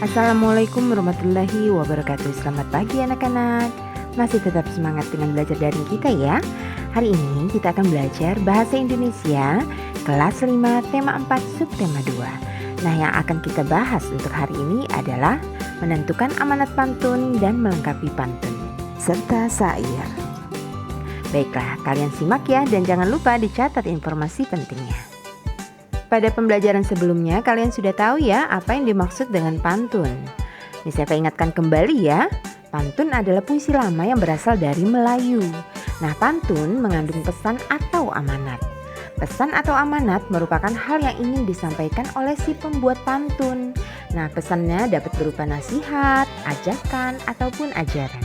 Assalamualaikum warahmatullahi wabarakatuh. Selamat pagi anak-anak. Masih tetap semangat dengan belajar daring kita ya. Hari ini kita akan belajar Bahasa Indonesia kelas 5 tema 4 subtema 2. Nah, yang akan kita bahas untuk hari ini adalah menentukan amanat pantun dan melengkapi pantun serta syair. Baiklah, kalian simak ya dan jangan lupa dicatat informasi pentingnya. Pada pembelajaran sebelumnya kalian sudah tahu ya apa yang dimaksud dengan pantun. Ini saya ingatkan kembali ya. Pantun adalah puisi lama yang berasal dari Melayu. Nah, pantun mengandung pesan atau amanat. Pesan atau amanat merupakan hal yang ingin disampaikan oleh si pembuat pantun. Nah, pesannya dapat berupa nasihat, ajakan, ataupun ajaran.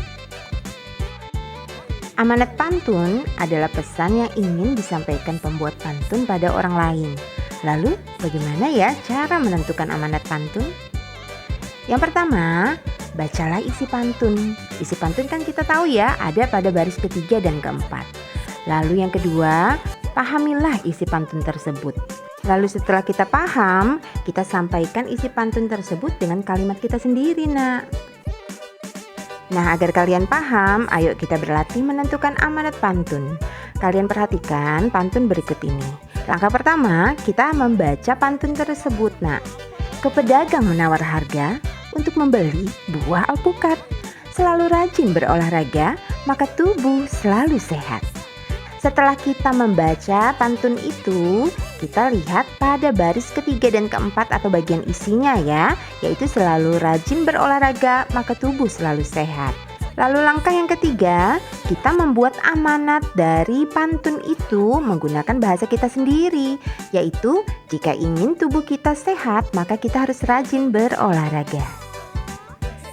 Amanat pantun adalah pesan yang ingin disampaikan pembuat pantun pada orang lain. Lalu, bagaimana ya cara menentukan amanat pantun? Yang pertama, bacalah isi pantun. Isi pantun kan kita tahu ya, ada pada baris ketiga dan keempat. Lalu yang kedua, pahamilah isi pantun tersebut. Lalu setelah kita paham, kita sampaikan isi pantun tersebut dengan kalimat kita sendiri, nak. Nah, agar kalian paham, ayo kita berlatih menentukan amanat pantun. Kalian perhatikan pantun berikut ini. Langkah pertama, kita membaca pantun tersebut, nak. Ke pedagang menawar harga untuk membeli buah alpukat. Selalu rajin berolahraga, maka tubuh selalu sehat. Setelah kita membaca pantun itu, kita lihat pada baris ketiga dan keempat atau bagian isinya ya, yaitu selalu rajin berolahraga, maka tubuh selalu sehat. Lalu langkah yang ketiga, kita membuat amanat dari pantun itu menggunakan bahasa kita sendiri, yaitu jika ingin tubuh kita sehat, maka kita harus rajin berolahraga.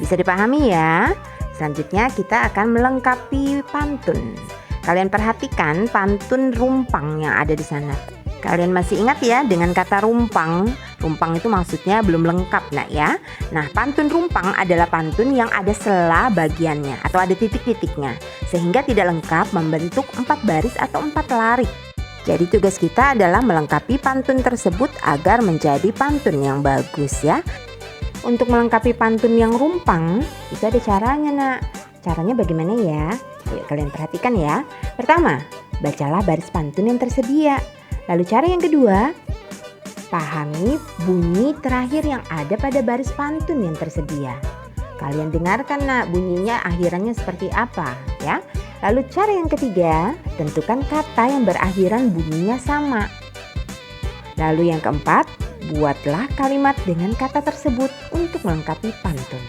Bisa dipahami ya? Selanjutnya kita akan melengkapi pantun. Kalian perhatikan pantun rumpang yang ada di sana. Kalian masih ingat ya dengan kata rumpang? Rumpang itu maksudnya belum lengkap, nak ya. Nah, pantun rumpang adalah pantun yang ada sela bagiannya atau ada titik-titiknya, sehingga tidak lengkap membentuk 4 baris atau 4 larik. Jadi tugas kita adalah melengkapi pantun tersebut agar menjadi pantun yang bagus ya. Untuk melengkapi pantun yang rumpang, itu ada caranya, nak. Caranya bagaimana ya? Yuk kalian perhatikan ya. Pertama, bacalah baris pantun yang tersedia. Lalu cara yang kedua, pahami bunyi terakhir yang ada pada baris pantun yang tersedia. Kalian dengarkan nak bunyinya akhirannya seperti apa ya. Lalu cara yang ketiga, tentukan kata yang berakhiran bunyinya sama. Lalu yang keempat, buatlah kalimat dengan kata tersebut untuk melengkapi pantun.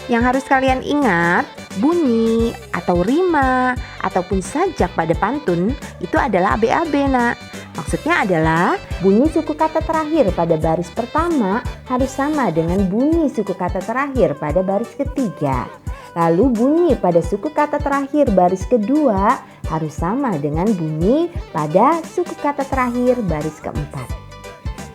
Yang harus kalian ingat, bunyi atau rima ataupun sajak pada pantun itu adalah ABAB nak. Maksudnya adalah bunyi suku kata terakhir pada baris pertama harus sama dengan bunyi suku kata terakhir pada baris ketiga. Lalu bunyi pada suku kata terakhir baris kedua harus sama dengan bunyi pada suku kata terakhir baris keempat.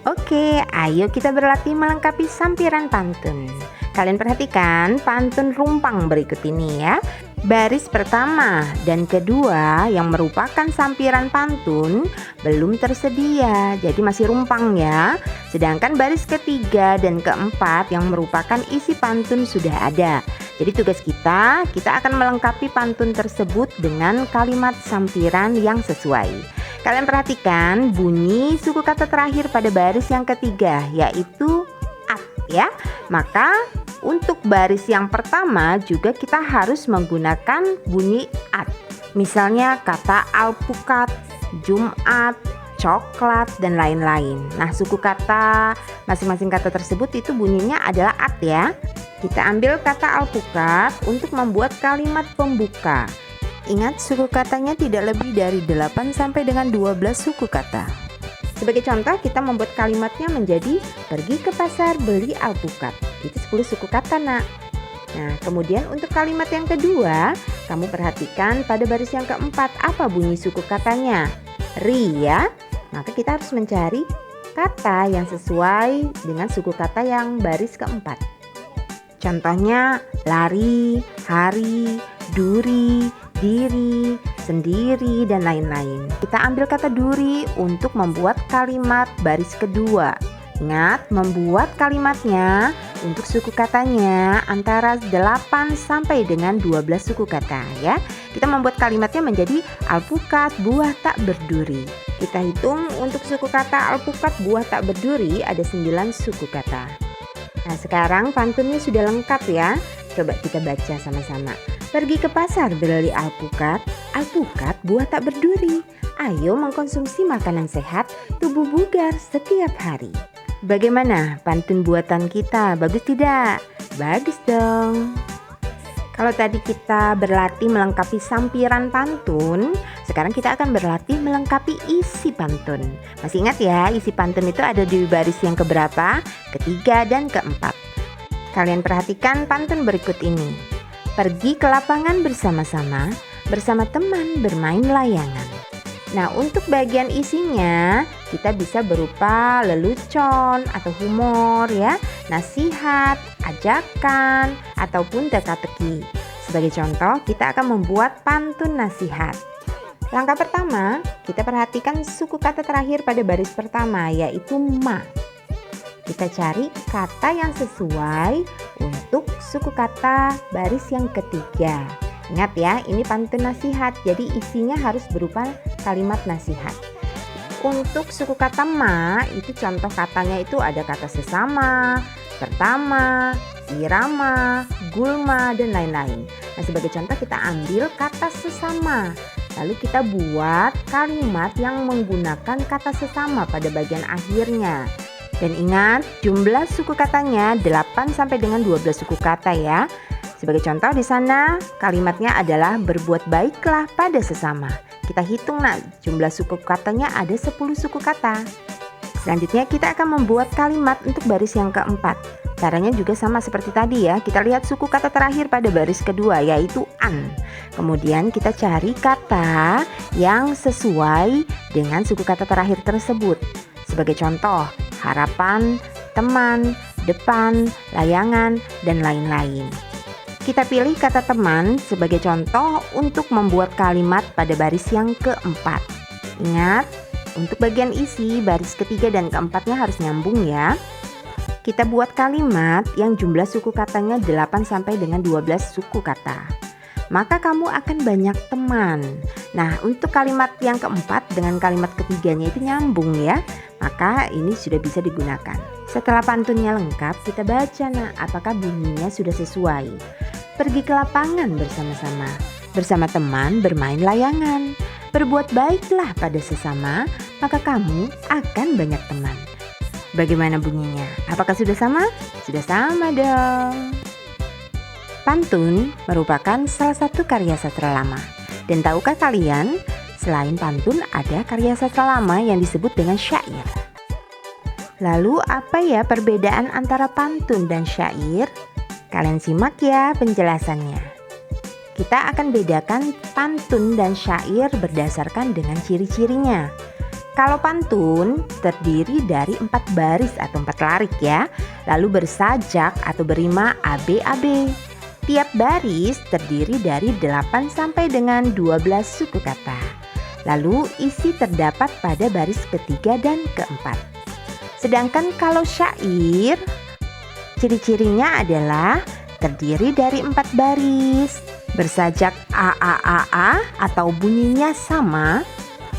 Oke, ayo kita berlatih melengkapi sampiran pantun. Kalian perhatikan pantun rumpang berikut ini ya. Baris pertama dan kedua yang merupakan sampiran pantun belum tersedia, jadi masih rumpang ya. Sedangkan baris ketiga dan keempat yang merupakan isi pantun sudah ada. Jadi tugas kita akan melengkapi pantun tersebut dengan kalimat sampiran yang sesuai. Kalian perhatikan bunyi suku kata terakhir pada baris yang ketiga, yaitu at ya. Maka untuk baris yang pertama juga kita harus menggunakan bunyi at. Misalnya kata alpukat, Jumat, coklat, dan lain-lain. Nah, suku kata masing-masing kata tersebut itu bunyinya adalah at ya. Kita ambil kata alpukat untuk membuat kalimat pembuka. Ingat, suku katanya tidak lebih dari 8 sampai dengan 12 suku kata. Sebagai contoh, kita membuat kalimatnya menjadi pergi ke pasar beli alpukat. Itu 10 suku kata, nak. Nah, kemudian untuk kalimat yang kedua, kamu perhatikan pada baris yang keempat apa bunyi suku katanya? Ri ya. Maka kita harus mencari kata yang sesuai dengan suku kata yang baris keempat. Contohnya lari, hari, duri, diri, sendiri, dan lain-lain. Kita ambil kata duri untuk membuat kalimat baris kedua. Ingat, membuat kalimatnya Untuk suku katanya antara 8 sampai dengan 12 suku kata ya. Kita membuat kalimatnya menjadi alpukat buah tak berduri. Kita hitung untuk suku kata alpukat buah tak berduri ada 9 suku kata. Nah, sekarang pantunnya sudah lengkap ya. Coba kita baca sama-sama. Pergi ke pasar beli alpukat, alpukat buah tak berduri. Ayo mengkonsumsi makanan sehat, tubuh bugar setiap hari. Bagaimana pantun buatan kita? Bagus tidak? Bagus dong. Kalau tadi kita berlatih melengkapi sampiran pantun, sekarang kita akan berlatih melengkapi isi pantun. Masih ingat ya, isi pantun itu ada di baris yang keberapa? Ketiga dan keempat. Kalian perhatikan pantun berikut ini. Pergi ke lapangan bersama-sama, bersama teman bermain layangan. Nah, untuk bagian isinya kita bisa berupa lelucon atau humor ya, nasihat, ajakan, ataupun teka-teki. Sebagai contoh, kita akan membuat pantun nasihat. Langkah pertama, kita perhatikan suku kata terakhir pada baris pertama, yaitu ma. Kita cari kata yang sesuai untuk suku kata baris yang ketiga. Ingat ya, ini pantun nasihat, jadi isinya harus berupa kalimat nasihat. Untuk suku kata ma, itu contoh katanya itu ada kata sesama, pertama, irama, gulma, dan lain-lain. Nah, sebagai contoh kita ambil kata sesama. Lalu kita buat kalimat yang menggunakan kata sesama pada bagian akhirnya. Dan ingat, jumlah suku katanya 8 sampai dengan 12 suku kata ya. Sebagai contoh di sana kalimatnya adalah berbuat baiklah pada sesama. Kita hitung jumlah suku katanya ada 10 suku kata. Selanjutnya kita akan membuat kalimat untuk baris yang keempat. Caranya juga sama seperti tadi ya. Kita lihat suku kata terakhir pada baris kedua yaitu an. Kemudian kita cari kata yang sesuai dengan suku kata terakhir tersebut. Sebagai contoh, harapan, teman, depan, layangan, dan lain-lain. Kita pilih kata teman sebagai contoh untuk membuat kalimat pada baris yang keempat. Ingat, untuk bagian isi baris ketiga dan keempatnya harus nyambung ya. Kita buat kalimat yang jumlah suku katanya 8 sampai dengan 12 suku kata. Maka kamu akan banyak teman. Nah, untuk kalimat yang keempat dengan kalimat ketiganya itu nyambung ya. Maka ini sudah bisa digunakan. Setelah pantunnya lengkap, kita baca apakah bunyinya sudah sesuai. Pergi ke lapangan bersama-sama, bersama teman bermain layangan. Berbuat baiklah pada sesama, maka kamu akan banyak teman. Bagaimana bunyinya? Apakah sudah sama? Sudah sama dong. Pantun merupakan salah satu karya sastra lama. Dan tahukah kalian, selain pantun ada karya sastra lama yang disebut dengan syair. Lalu apa ya perbedaan antara pantun dan syair? Kalian simak ya penjelasannya. Kita akan bedakan pantun dan syair berdasarkan dengan ciri-cirinya. Kalau pantun terdiri dari 4 baris atau 4 larik ya, lalu bersajak atau berima ABAB. Tiap baris terdiri dari 8 sampai dengan 12 suku kata. Lalu isi terdapat pada baris ketiga dan keempat. Sedangkan kalau syair, ciri-cirinya adalah terdiri dari 4 baris, bersajak AAAA atau bunyinya sama.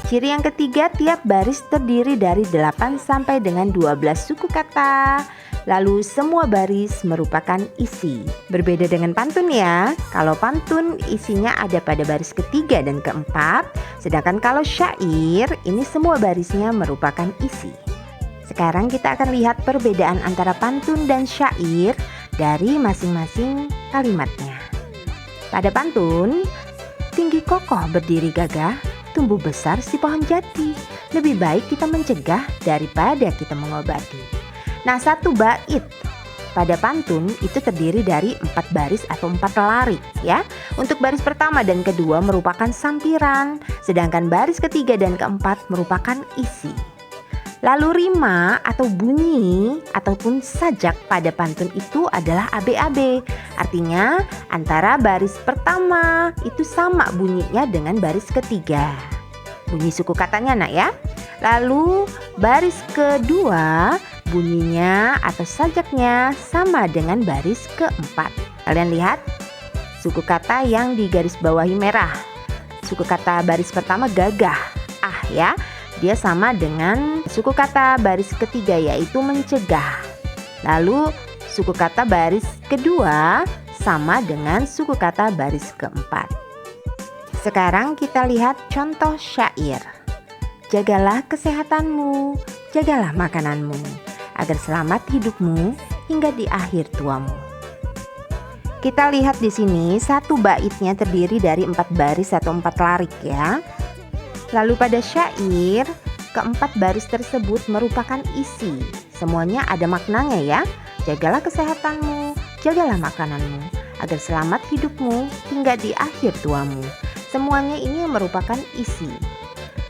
Ciri yang ketiga, tiap baris terdiri dari 8 sampai dengan 12 suku kata. Lalu semua baris merupakan isi. Berbeda dengan pantun ya. Kalau pantun isinya ada pada baris ketiga dan keempat, sedangkan kalau syair ini semua barisnya merupakan isi. Sekarang kita akan lihat perbedaan antara pantun dan syair dari masing-masing kalimatnya. Pada pantun, tinggi kokoh berdiri gagah, tumbuh besar si pohon jati. Lebih baik kita mencegah daripada kita mengobati. Nah, satu bait pada pantun itu terdiri dari 4 baris atau 4 larik ya. Untuk baris pertama dan kedua merupakan sampiran, sedangkan baris ketiga dan keempat merupakan isi. Lalu rima atau bunyi ataupun sajak pada pantun itu adalah ABAB. Artinya antara baris pertama itu sama bunyinya dengan baris ketiga. Bunyi suku katanya ya. Lalu baris kedua bunyinya atau sajaknya sama dengan baris keempat. Kalian lihat suku kata yang di garis bawahi merah. Suku kata baris pertama gagah, ya. Dia sama dengan suku kata baris ketiga yaitu mencegah. Lalu suku kata baris kedua sama dengan suku kata baris keempat. Sekarang kita lihat contoh syair. Jagalah kesehatanmu, jagalah makananmu, agar selamat hidupmu hingga di akhir tuamu. Kita lihat di sini satu baitnya terdiri dari 4 baris atau 4 larik ya. Lalu pada syair, keempat baris tersebut merupakan isi. Semuanya ada maknanya ya. Jagalah kesehatanmu, jagalah makananmu, agar selamat hidupmu hingga di akhir tuamu. Semuanya ini merupakan isi.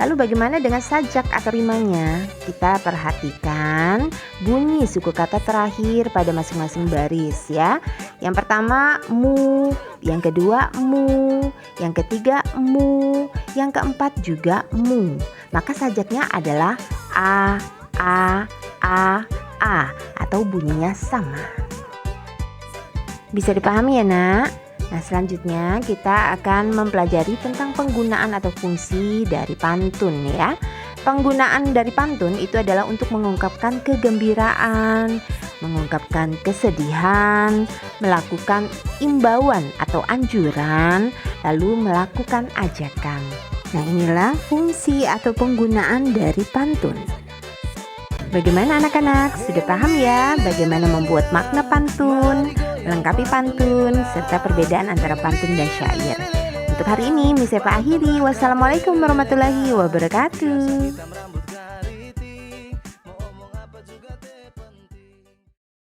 Lalu bagaimana dengan sajak atau rimanya? Kita perhatikan bunyi suku kata terakhir pada masing-masing baris ya. Yang pertama mu, yang kedua mu, yang ketiga mu, yang keempat juga mu. Maka sajaknya adalah a atau bunyinya sama. Bisa dipahami ya nak? Nah, selanjutnya kita akan mempelajari tentang penggunaan atau fungsi dari pantun ya. Penggunaan dari pantun itu adalah untuk mengungkapkan kegembiraan, mengungkapkan kesedihan, melakukan imbauan atau anjuran, lalu melakukan ajakan. Nah, inilah fungsi atau penggunaan dari pantun. Bagaimana anak-anak? Sudah paham ya bagaimana membuat makna pantun, melengkapi pantun, serta perbedaan antara pantun dan syair. Untuk hari ini, Miss Eva akhiri. Wassalamualaikum warahmatullahi wabarakatuh.